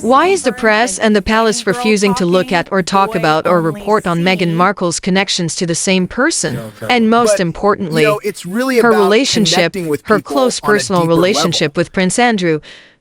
Why is the press and the palace refusing to look at or talk about or report on Meghan Markle's connections to the same person? And most importantly, her relationship, her close personal relationship with Prince Andrew.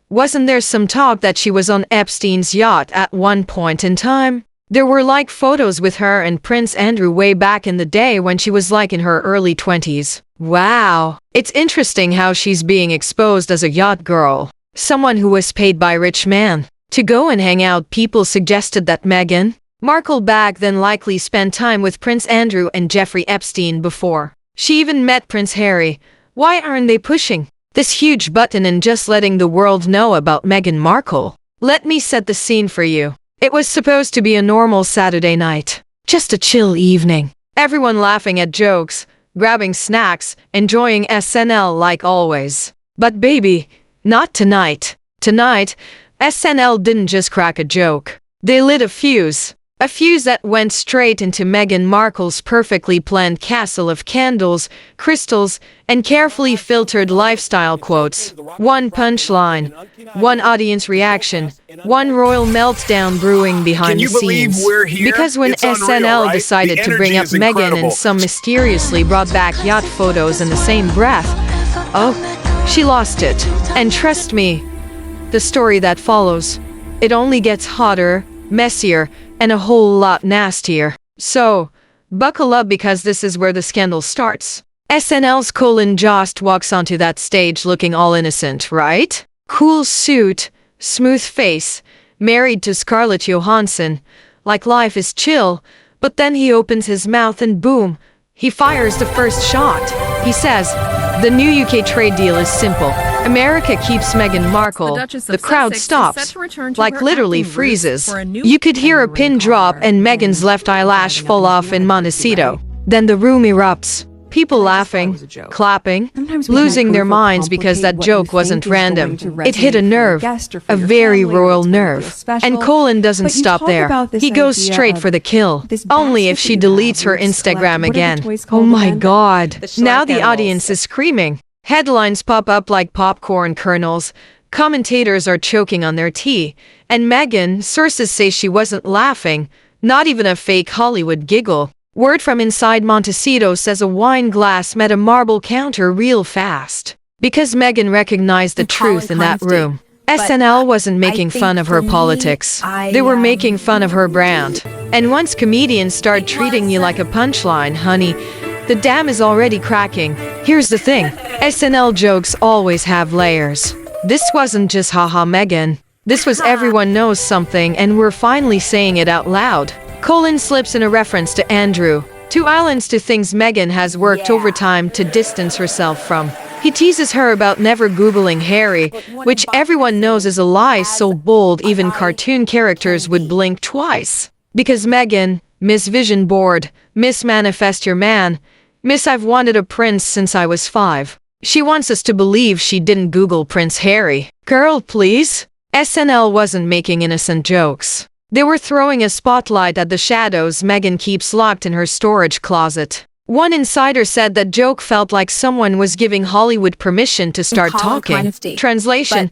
Wasn't there some talk that she was on Epstein's yacht at one point in time? There were like photos with her and Prince Andrew way back in the day when she was like in her early 20s. Wow. It's interesting how she's being exposed as a yacht girl. Someone who was paid by rich man to go and hang out. People suggested that Meghan Markle back then likely spent time with Prince Andrew and Jeffrey Epstein before she even met Prince Harry. Why aren't they pushing this huge button and just letting the world know about Meghan Markle? Let me set the scene for you. It was supposed to be a normal Saturday night. Just a chill evening. Everyone laughing at jokes, grabbing snacks, enjoying SNL like always. But baby, not tonight. Tonight, SNL didn't just crack a joke. They lit a fuse. A fuse that went straight into Meghan Markle's perfectly planned castle of candles, crystals, and carefully filtered lifestyle quotes. One punchline, one audience reaction, one royal meltdown brewing behind the scenes. Because when SNL decided to bring up Meghan and some mysteriously brought back yacht photos in the same breath, oh, she lost it. And trust me, the story that follows, it only gets hotter, messier, and a whole lot nastier. So, buckle up because this is where the scandal starts. SNL's Colin Jost walks onto that stage looking all innocent, right? Cool suit, smooth face, married to Scarlett Johansson, like life is chill, but then he opens his mouth and boom, he fires the first shot. He says, the new UK trade deal is simple. America keeps Meghan Markle. The crowd stops, like literally freezes. You could hear a pin drop and Meghan's left eyelash fall off in Montecito. Then the room erupts. People laughing, clapping, losing their minds because that joke wasn't random. It hit a nerve, a very royal nerve. And Colin doesn't stop there. He goes straight for the kill. Only if she deletes her Instagram again. Oh my god. Now the audience is screaming. Headlines pop up like popcorn kernels. Commentators are choking on their tea. And Meghan, sources say she wasn't laughing. Not even a fake Hollywood giggle. Word from inside Montecito says a wine glass met a marble counter real fast. Because Meghan recognized the truth in that room. SNL wasn't making fun of her politics. They were making fun of her brand. And once comedians start treating you like a punchline, honey, the dam is already cracking. Here's the thing. SNL jokes always have layers. This wasn't just haha Meghan. This was everyone knows something and we're finally saying it out loud. Colin slips in a reference to Andrew. 2 islands to things Meghan has worked overtime to distance herself from. He teases her about never Googling Harry, which everyone knows is a lie so bold even cartoon characters would blink twice. Because Meghan, Miss Vision Board, Miss Manifest Your Man, Miss I've wanted a prince since I was 5. She wants us to believe she didn't Google Prince Harry. Girl, please? SNL wasn't making innocent jokes. They were throwing a spotlight at the shadows Meghan keeps locked in her storage closet. One insider said that joke felt like someone was giving Hollywood permission to start talking. Translation,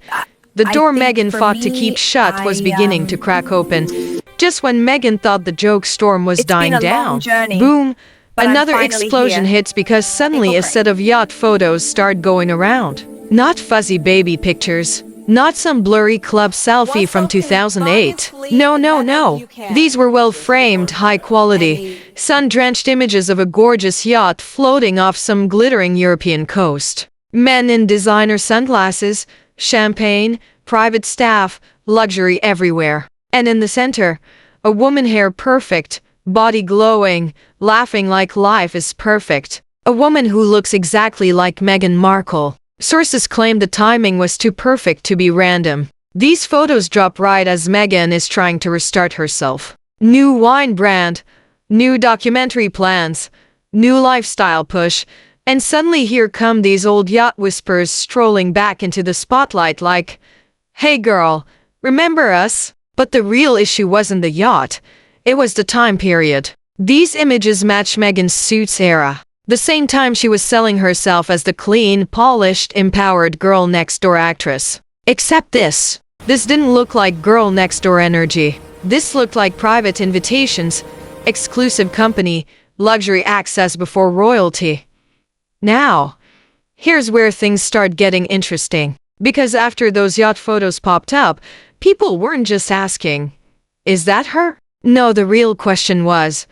the door Meghan fought to keep shut was beginning to crack open. Just when Meghan thought the joke storm was dying down, boom, another explosion hits because suddenly a set of yacht photos start going around. Not fuzzy baby pictures. Not some blurry club selfie from 2008. No. These were well-framed, high-quality, sun-drenched images of a gorgeous yacht floating off some glittering European coast. Men in designer sunglasses, champagne, private staff, luxury everywhere. And in the center, a woman hair perfect, body glowing, laughing like life is perfect. A woman who looks exactly like Meghan Markle. Sources claim the timing was too perfect to be random. These photos drop right as Meghan is trying to restart herself. New wine brand, new documentary plans, new lifestyle push, and suddenly here come these old yacht whispers strolling back into the spotlight like, hey girl, remember us? But the real issue wasn't the yacht, it was the time period. These images match Meghan's Suits era. The same time she was selling herself as the clean, polished, empowered girl next door actress. Except this. This didn't look like girl next door energy. This looked like private invitations, exclusive company, luxury access before royalty. Now, here's where things start getting interesting. Because after those yacht photos popped up, people weren't just asking, is that her? No, the real question was,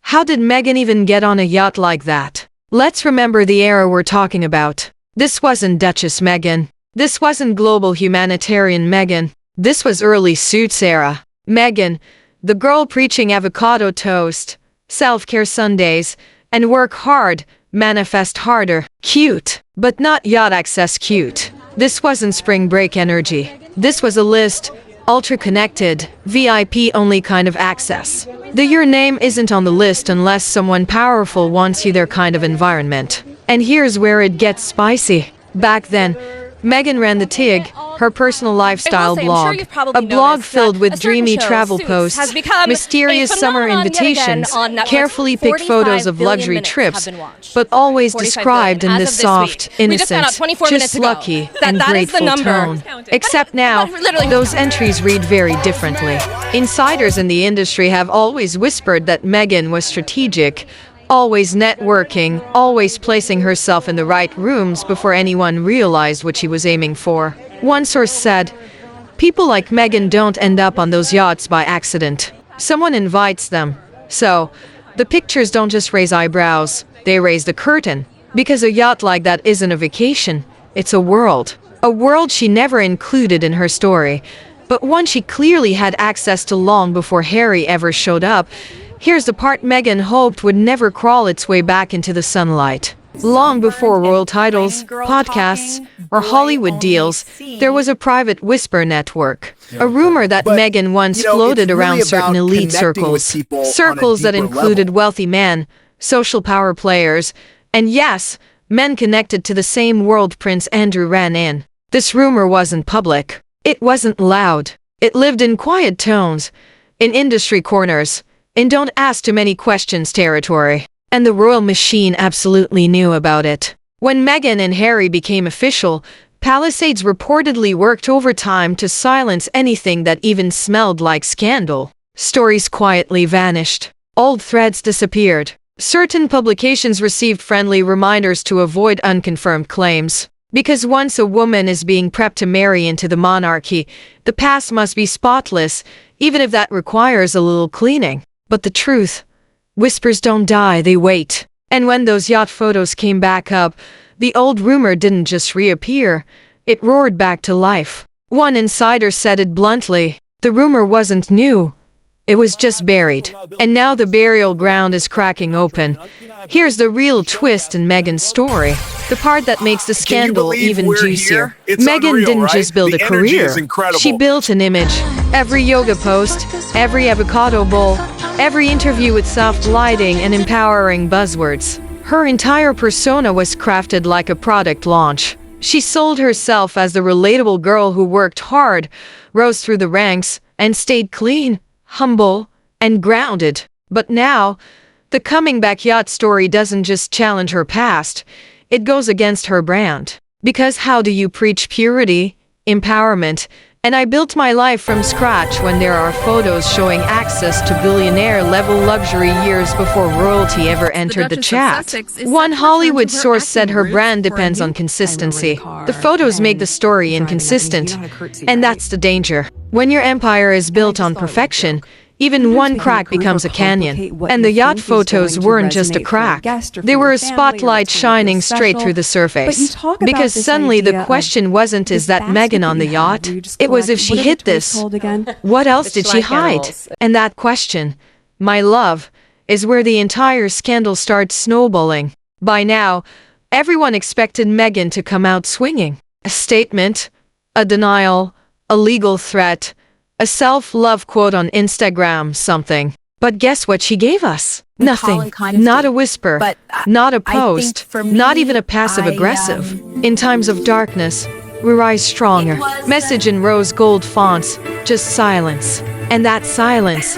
how did Meghan even get on a yacht like that? Let's remember the era we're talking about. This wasn't Duchess Meghan. This wasn't global humanitarian Meghan. This was early Suits era. Meghan, the girl preaching avocado toast, self-care Sundays, and work hard, manifest harder. Cute, but not yacht access cute. This wasn't spring break energy. This was a list, ultra-connected, VIP-only kind of access. Your name isn't on the list unless someone powerful wants you their kind of environment. And here's where it gets spicy. Back then, Meghan ran the TIG, her personal lifestyle blog, a blog filled with dreamy travel posts, mysterious summer invitations, carefully picked photos of luxury trips, but always described in this soft, innocent, just lucky, and grateful tone. Except now, those entries read very differently. Insiders in the industry have always whispered that Meghan was strategic, always networking, always placing herself in the right rooms before anyone realized what she was aiming for. One source said, people like Meghan don't end up on those yachts by accident. Someone invites them. So, the pictures don't just raise eyebrows, they raise the curtain. Because a yacht like that isn't a vacation, it's a world. A world she never included in her story, but one she clearly had access to long before Harry ever showed up. Here's the part Meghan hoped would never crawl its way back into the sunlight. Long before royal titles, podcasts, or Hollywood deals, there was a private whisper network. A rumor that Meghan once floated around certain elite circles. Circles that included wealthy men, social power players, and yes, men connected to the same world Prince Andrew ran in. This rumor wasn't public. It wasn't loud. It lived in quiet tones, in industry corners, in don't ask too many questions territory. And the royal machine absolutely knew about it. When Meghan and Harry became official, Palisades reportedly worked overtime to silence anything that even smelled like scandal. Stories quietly vanished. Old threads disappeared. Certain publications received friendly reminders to avoid unconfirmed claims. Because once a woman is being prepped to marry into the monarchy, the past must be spotless, even if that requires a little cleaning. But the truth, whispers don't die, they wait. And when those yacht photos came back up, the old rumor didn't just reappear, it roared back to life. One insider said it bluntly, the rumor wasn't new, it was just buried. And now the burial ground is cracking open. Here's the real twist in Meghan's story, the part that makes the scandal even juicier. Meghan didn't just build a career, she built an image. Every yoga post, every avocado bowl, every interview with soft lighting and empowering buzzwords. Her entire persona was crafted like a product launch. She sold herself as the relatable girl who worked hard, rose through the ranks, and stayed clean, humble, and grounded. But now, the coming back yacht story doesn't just challenge her past, it goes against her brand. Because how do you preach purity, empowerment, and I built my life from scratch when there are photos showing access to billionaire-level luxury years before royalty ever entered the chat? One Hollywood source said her brand depends on consistency. The photos make the story inconsistent, and that's the danger. When your empire is built on perfection, even one crack becomes a canyon. And the yacht photos weren't just a crack. They were a spotlight shining straight through the surface. Because suddenly the question wasn't, is that Meghan on the yacht? It was, if she hid this, what else did she hide? And that question, my love, is where the entire scandal starts snowballing. By now, everyone expected Meghan to come out swinging. A statement, a denial, a legal threat, a self-love quote on Instagram, something. But guess what she gave us? Nothing. Not a whisper, not a post, not even a passive-aggressive. In times of darkness, we rise stronger. Message in rose gold fonts, just silence. And that silence,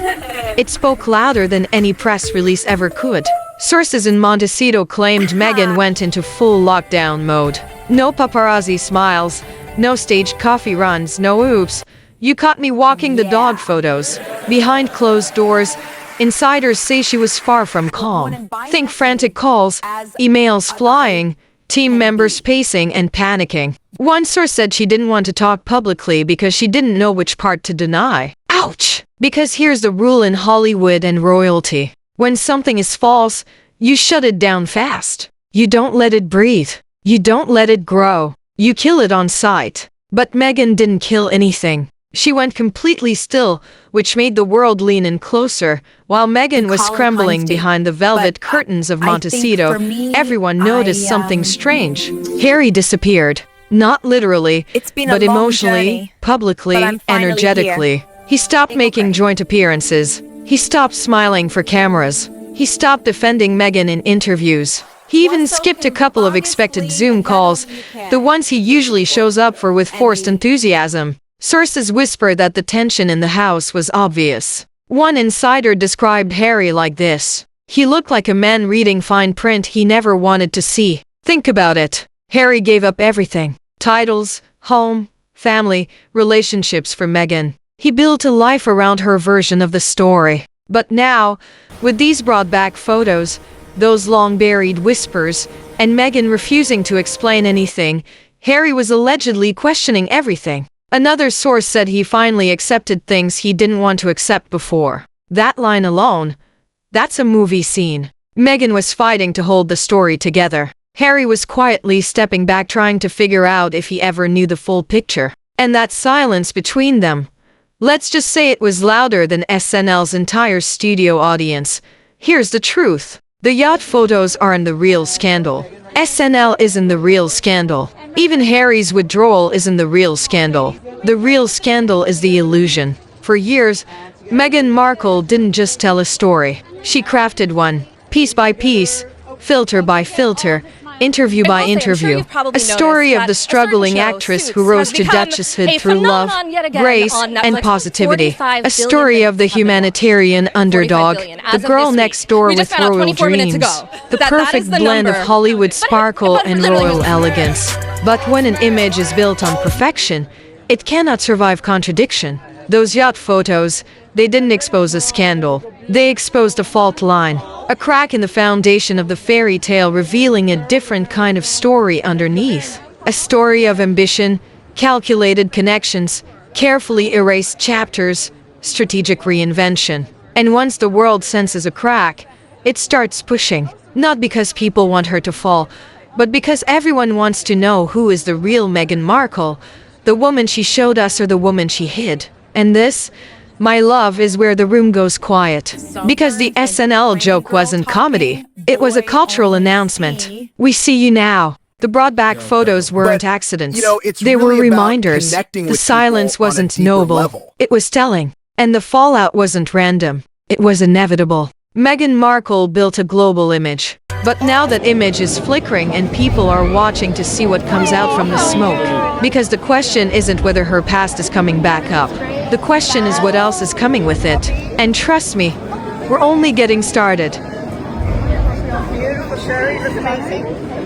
it spoke louder than any press release ever could. Sources in Montecito claimed Meghan went into full lockdown mode. No paparazzi smiles, No staged coffee runs, no oops. You caught me walking the dog photos. Behind closed doors, insiders say she was far from calm. Think frantic calls, emails flying, team members pacing and panicking. One source said she didn't want to talk publicly because she didn't know which part to deny. Ouch! Because here's the rule in Hollywood and royalty. When something is false, you shut it down fast. You don't let it breathe. You don't let it grow. You kill it on sight. But Meghan didn't kill anything. She went completely still, which made the world lean in closer. While Meghan was scrambling behind the velvet curtains of Montecito, everyone noticed something strange. Harry disappeared. Not literally, but emotionally, publicly, energetically. He stopped making joint appearances. He stopped smiling for cameras. He stopped defending Meghan in interviews. He even skipped a couple of expected Zoom calls, the ones he usually shows up for with forced enthusiasm. Sources whisper that the tension in the house was obvious. One insider described Harry like this: "He looked like a man reading fine print he never wanted to see." Think about it. Harry gave up everything. Titles, home, family, relationships for Meghan. He built a life around her version of the story. But now, with these brought-back photos, those long-buried whispers, and Meghan refusing to explain anything, Harry was allegedly questioning everything. Another source said he finally accepted things he didn't want to accept before. That line alone, that's a movie scene. Meghan was fighting to hold the story together. Harry was quietly stepping back, trying to figure out if he ever knew the full picture. And that silence between them, let's just say it was louder than SNL's entire studio audience. Here's the truth. The yacht photos aren't the real scandal. SNL isn't the real scandal. Even Harry's withdrawal isn't the real scandal. The real scandal is the illusion. For years, Meghan Markle didn't just tell a story. She crafted one, piece by piece, filter by filter, interview by interview. A story of the struggling actress who rose to duchesshood through love, grace, and positivity. A story of the humanitarian underdog, the girl next door with royal dreams. The perfect blend of Hollywood sparkle and royal elegance. But when an image is built on perfection, it cannot survive contradiction. Those yacht photos, they didn't expose a scandal. They exposed a fault line. A crack in the foundation of the fairy tale, revealing a different kind of story underneath. A story of ambition, calculated connections, carefully erased chapters, strategic reinvention. And once the world senses a crack, it starts pushing. Not because people want her to fall, but because everyone wants to know who is the real Meghan Markle, the woman she showed us or the woman she hid. And this, my love, is where the room goes quiet. Because the SNL joke wasn't comedy. It was a cultural announcement. We see you now. The brought-back photos weren't accidents. They were reminders. The silence wasn't noble. It was telling. And the fallout wasn't random. It was inevitable. Meghan Markle built a global image. But now that image is flickering and people are watching to see what comes out from the smoke. Because the question isn't whether her past is coming back up. The question is what else is coming with it. And trust me, we're only getting started. Beautiful, Sherry. That's amazing.